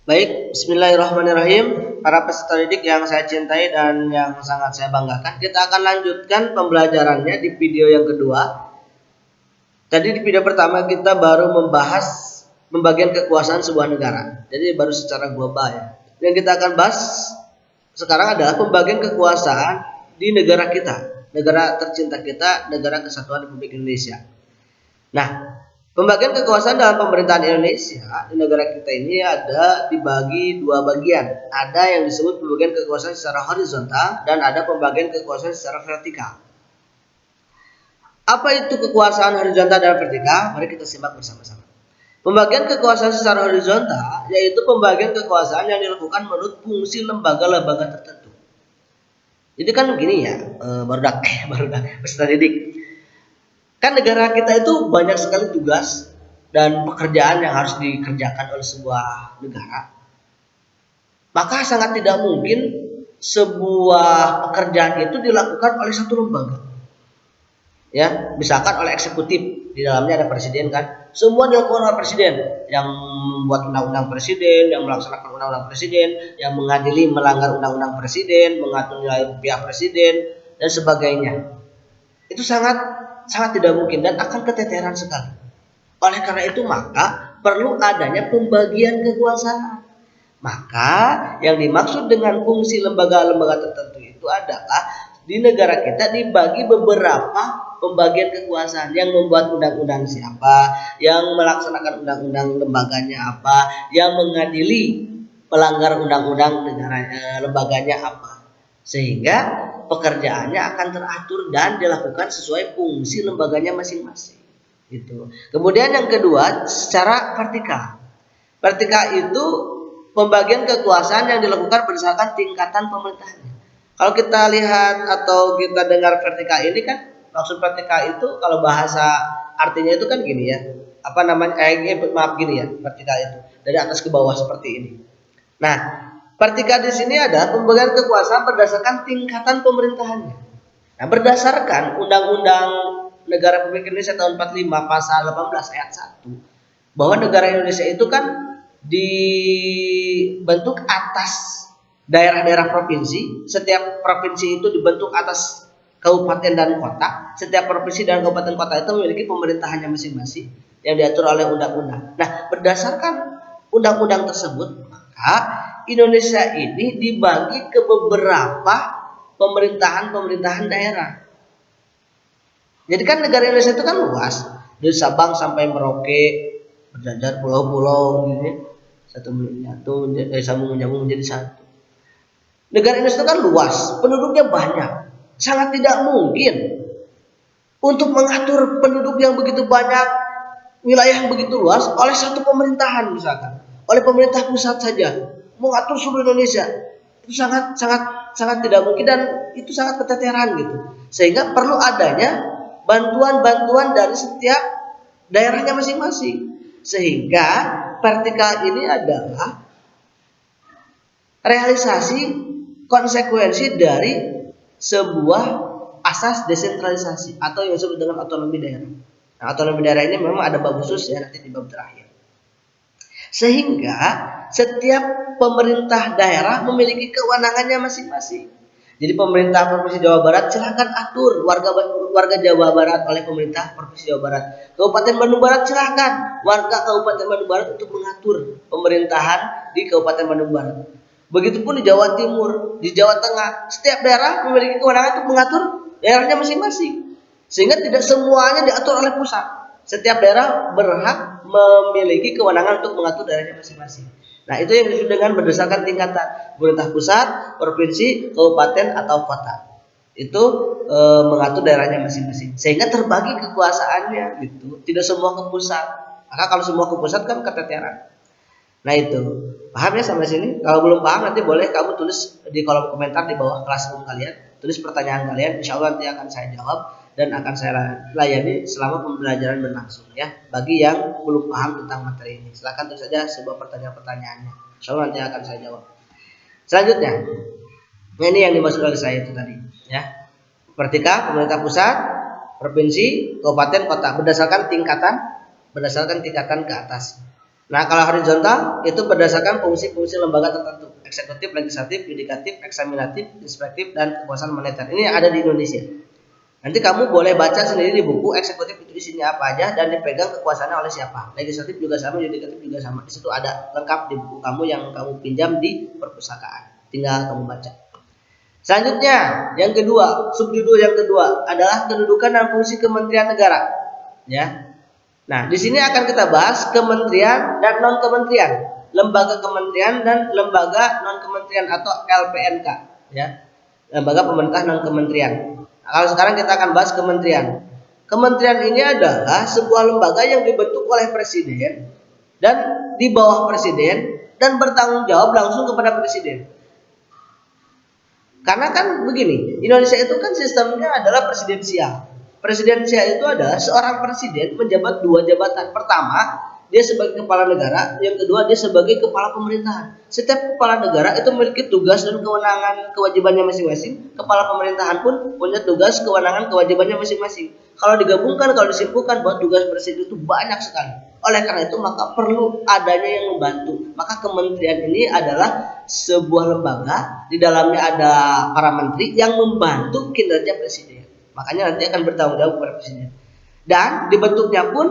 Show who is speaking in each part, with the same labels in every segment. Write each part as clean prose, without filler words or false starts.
Speaker 1: Baik, bismillahirrahmanirrahim. Para peserta didik yang saya cintai dan yang sangat saya banggakan, kita akan lanjutkan pembelajarannya di video yang kedua. Tadi di video pertama kita baru membahas pembagian kekuasaan sebuah negara. Jadi baru secara global ya. Yang kita akan bahas sekarang adalah pembagian kekuasaan di negara kita, negara tercinta kita, negara kesatuan Republik Indonesia. Nah, pembagian kekuasaan dalam pemerintahan Indonesia di negara kita ini ada dibagi dua bagian. Ada yang disebut pembagian kekuasaan secara horizontal dan ada pembagian kekuasaan secara vertikal. Apa itu kekuasaan horizontal dan vertikal? Mari kita simak bersama-sama. Pembagian kekuasaan secara horizontal yaitu pembagian kekuasaan yang dilakukan menurut fungsi lembaga-lembaga tertentu. Jadi kan begini ya, barudak peserta didik. Kan negara kita itu banyak sekali tugas dan pekerjaan yang harus dikerjakan oleh sebuah negara. Maka sangat tidak mungkin sebuah pekerjaan itu dilakukan oleh satu lembaga. Ya, misalkan oleh eksekutif, di dalamnya ada presiden kan. Semua dilakukan oleh presiden, yang membuat undang-undang presiden, yang melaksanakan undang-undang presiden, yang mengadili melanggar undang-undang presiden, mengatur nilai rupiah presiden dan sebagainya. Itu sangat tidak mungkin dan akan keteteran sekali. Oleh karena itu maka perlu adanya pembagian kekuasaan. Maka yang dimaksud dengan fungsi lembaga-lembaga tertentu itu adalah di negara kita dibagi beberapa pembagian kekuasaan, yang membuat undang-undang siapa, yang melaksanakan undang-undang lembaganya apa, yang mengadili pelanggar undang-undang negara lembaganya apa. Sehingga pekerjaannya akan teratur dan dilakukan sesuai fungsi lembaganya masing-masing. Gitu. Kemudian yang kedua, secara vertikal. Vertikal itu pembagian kekuasaan yang dilakukan berdasarkan tingkatan pemerintahannya. Kalau kita lihat atau kita dengar vertikal ini kan, maksud vertikal itu kalau bahasa artinya itu kan gini ya. Apa namanya? Gini ya, vertikal itu dari atas ke bawah seperti ini. Nah, vertikal di sini ada pembagian kekuasaan berdasarkan tingkatan pemerintahannya. Nah, berdasarkan Undang-Undang Negara Republik Indonesia tahun 45 pasal 18 ayat 1, bahwa negara Indonesia itu kan dibentuk atas daerah-daerah provinsi. Setiap provinsi itu dibentuk atas kabupaten dan kota. Setiap provinsi dan kabupaten kota itu memiliki pemerintahannya masing-masing yang diatur oleh undang-undang. Nah, berdasarkan undang-undang tersebut, maka Indonesia ini dibagi ke beberapa pemerintahan daerah. Jadi kan negara Indonesia itu kan luas, dari Sabang sampai Merauke, berjajar pulau-pulau gini, satu menyatu, sambung menyambung menjadi satu. Negara Indonesia itu kan luas, penduduknya banyak, sangat tidak mungkin untuk mengatur penduduk yang begitu banyak, wilayah yang begitu luas oleh satu pemerintahan, misalkan oleh pemerintah pusat saja mengatur seluruh Indonesia. Itu sangat tidak mungkin dan itu sangat keteteran gitu. Sehingga perlu adanya bantuan-bantuan dari setiap daerahnya masing-masing. Sehingga vertikal ini adalah realisasi konsekuensi dari sebuah asas desentralisasi atau yang disebut dengan otonomi daerah. Nah, otonomi daerah ini memang ada bab khusus ya, nanti di bab terakhir. Sehingga setiap pemerintah daerah memiliki kewenangannya masing-masing. Jadi pemerintah Provinsi Jawa Barat silahkan atur warga Jawa Barat oleh pemerintah Provinsi Jawa Barat. Kabupaten Bandung Barat silahkan warga Kabupaten Bandung Barat untuk mengatur pemerintahan di Kabupaten Bandung Barat. Begitupun di Jawa Timur, di Jawa Tengah, setiap daerah memiliki kewenangan untuk mengatur daerahnya masing-masing. Sehingga tidak semuanya diatur oleh pusat. Setiap daerah berhak memiliki kewenangan untuk mengatur daerahnya masing-masing. Nah, itu yang disebut dengan berdasarkan tingkatan pemerintah pusat, provinsi, kabupaten atau kota. Itu mengatur daerahnya masing-masing. Sehingga terbagi kekuasaannya gitu. Tidak semua ke pusat. Maka kalau semua ke pusat kan keteteran. Nah, itu. Paham ya sampai sini? Kalau belum paham nanti boleh kamu tulis di kolom komentar di bawah Classroom kalian. Tulis pertanyaan kalian, insya Allah nanti akan saya jawab dan akan saya layani selama pembelajaran berlangsung ya. Bagi yang belum paham tentang materi ini, silakan tulis saja sebuah pertanyaan-pertanyaannya. Insya Allah nanti akan saya jawab. Selanjutnya, nah ini yang dimaksud oleh saya itu tadi ya. Vertikal, pemerintah pusat, provinsi, kabupaten, kota berdasarkan tingkatan ke atas. Nah, kalau horizontal itu berdasarkan fungsi-fungsi lembaga tertentu, eksekutif, legislatif, yudikatif, eksaminatif, inspektif, dan kekuasaan moneter. Ini yang ada di Indonesia. Nanti kamu boleh baca sendiri di buku eksekutif itu isinya apa aja dan dipegang kekuasaannya oleh siapa. Legislatif juga sama, yudikatif juga sama. Di situ ada lengkap di buku kamu yang kamu pinjam di perpustakaan. Tinggal kamu baca. Selanjutnya, yang kedua, subjudul yang kedua adalah kedudukan dan fungsi Kementerian Negara. Ya. Nah, di sini akan kita bahas kementerian dan non kementerian, lembaga kementerian dan lembaga non kementerian atau LPNK, ya, lembaga pemerintah non kementerian. Nah, kalau sekarang kita akan bahas kementerian. Kementerian ini adalah sebuah lembaga yang dibentuk oleh presiden dan di bawah presiden dan bertanggung jawab langsung kepada presiden. Karena kan begini, Indonesia itu kan sistemnya adalah presidensial. Presidensial itu adalah seorang presiden menjabat dua jabatan. Pertama, dia sebagai kepala negara. Yang kedua, dia sebagai kepala pemerintahan. Setiap kepala negara itu memiliki tugas dan kewenangan kewajibannya masing-masing. Kepala pemerintahan pun punya tugas, kewenangan, kewajibannya masing-masing. Kalau digabungkan, kalau disimpulkan bahwa tugas presiden itu banyak sekali. Oleh karena itu maka perlu adanya yang membantu. Maka kementerian ini adalah sebuah lembaga, di dalamnya ada para menteri yang membantu kinerja presiden. Makanya nanti akan bertanggung jawab kepada presiden. Dan dibentuknya pun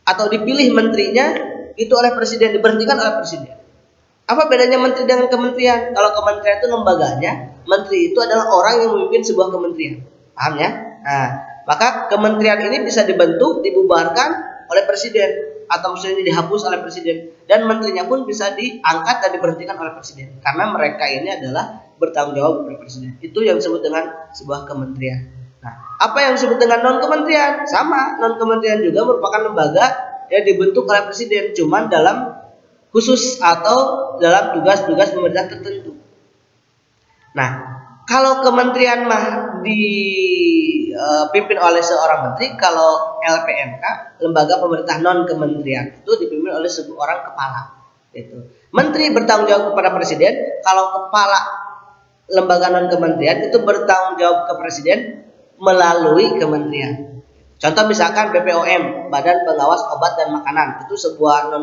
Speaker 1: atau dipilih menterinya itu oleh presiden, diberhentikan oleh presiden. Apa bedanya menteri dengan kementerian? Kalau kementerian itu lembaganya, menteri itu adalah orang yang memimpin sebuah kementerian. Paham ya? Nah, maka kementerian ini bisa dibentuk, dibubarkan oleh presiden atau misalnya dihapus oleh presiden, dan menterinya pun bisa diangkat dan diberhentikan oleh presiden karena mereka ini adalah bertanggung jawab kepada presiden. Itu yang disebut dengan sebuah kementerian. Nah, apa yang disebut dengan non kementerian? Sama, non kementerian juga merupakan lembaga yang dibentuk oleh presiden, cuman dalam khusus atau dalam tugas-tugas pemerintah tertentu. Nah, kalau kementerian mah dipimpin oleh seorang menteri, kalau LPNK, lembaga pemerintah non kementerian, itu dipimpin oleh seorang kepala. Gitu. Menteri bertanggung jawab kepada presiden, kalau kepala lembaga non kementerian itu bertanggung jawab ke presiden melalui kementerian. Contoh misalkan BPOM, Badan Pengawas Obat dan Makanan, itu sebuah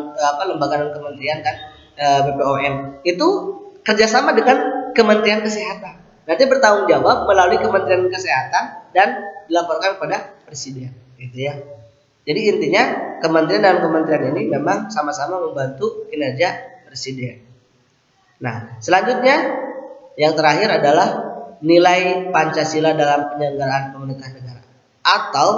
Speaker 1: lembaga non kementerian kan, BPOM. Itu kerjasama dengan Kementerian Kesehatan. Nanti bertanggung jawab melalui Kementerian Kesehatan dan dilaporkan kepada presiden, gitu ya. Jadi intinya kementerian dan kementerian ini memang sama-sama membantu kinerja presiden. Nah, selanjutnya yang terakhir adalah nilai Pancasila dalam penyelenggaraan pemerintahan negara atau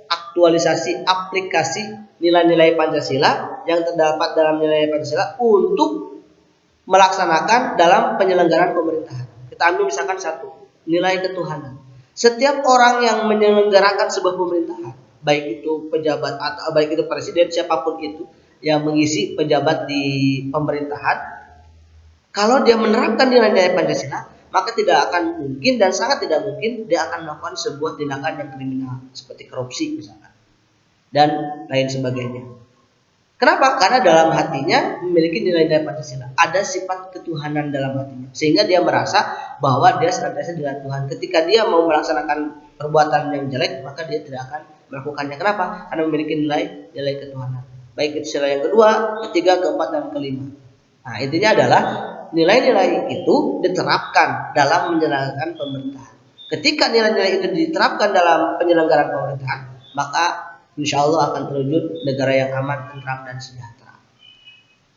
Speaker 1: aktualisasi aplikasi nilai-nilai Pancasila yang terdapat dalam nilai Pancasila untuk melaksanakan dalam penyelenggaraan pemerintahan. Kita ambil misalkan satu, nilai ketuhanan. Setiap orang yang menyelenggarakan sebuah pemerintahan, baik itu pejabat atau baik itu presiden, siapapun itu yang mengisi pejabat di pemerintahan, kalau dia menerapkan nilai-nilai Pancasila, maka tidak akan mungkin dan sangat tidak mungkin dia akan melakukan sebuah tindakan yang kriminal seperti korupsi misalkan dan lain sebagainya. Kenapa? Karena dalam hatinya memiliki nilai-nilai Pancasila, ada sifat ketuhanan dalam hatinya, sehingga dia merasa bahwa dia senantiasa dengan Tuhan. Ketika dia mau melaksanakan perbuatan yang jelek, maka dia tidak akan melakukannya. Kenapa? Karena memiliki nilai-nilai ketuhanan. Baik itu sila yang kedua, ketiga, keempat, dan kelima. Nah, intinya adalah nilai-nilai itu diterapkan dalam menjalankan pemerintahan. Ketika nilai-nilai itu diterapkan dalam penyelenggaraan pemerintahan, maka insya Allah akan terwujud negara yang aman, tentram, dan sejahtera.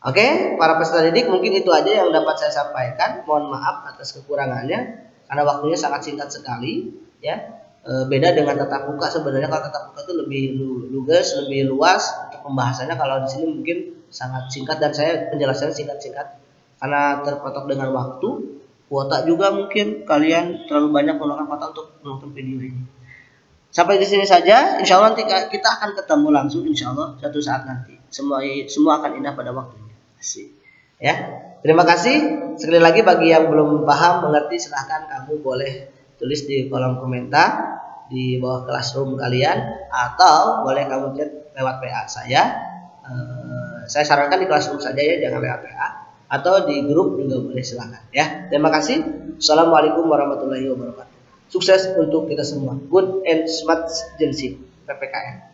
Speaker 1: Oke, para peserta didik, mungkin itu aja yang dapat saya sampaikan. Mohon maaf atas kekurangannya, karena waktunya sangat singkat sekali. Ya, beda dengan tatap muka. Sebenarnya kalau tatap muka itu lebih lugas, lebih luas untuk pembahasannya. Kalau di sini mungkin sangat singkat dan saya penjelasannya singkat-singkat karena terpatok dengan waktu. Kuota juga mungkin kalian terlalu banyak menggunakan kuota untuk menonton video ini. Sampai di sini saja. Insya Allah nanti kita akan ketemu langsung. Insya Allah suatu saat nanti. Semua akan indah pada waktunya. Asik. Ya. Terima kasih. Sekali lagi bagi yang belum paham, mengerti, silahkan kamu boleh tulis di kolom komentar di bawah classroom kalian, atau boleh kamu chat lewat WA saya. Saya sarankan di classroom saja ya, jangan lewat WA, atau di grup juga boleh, silahkan ya. Terima kasih. Assalamualaikum warahmatullahi wabarakatuh. Sukses untuk kita semua. Good and smart Gen Z PPKN.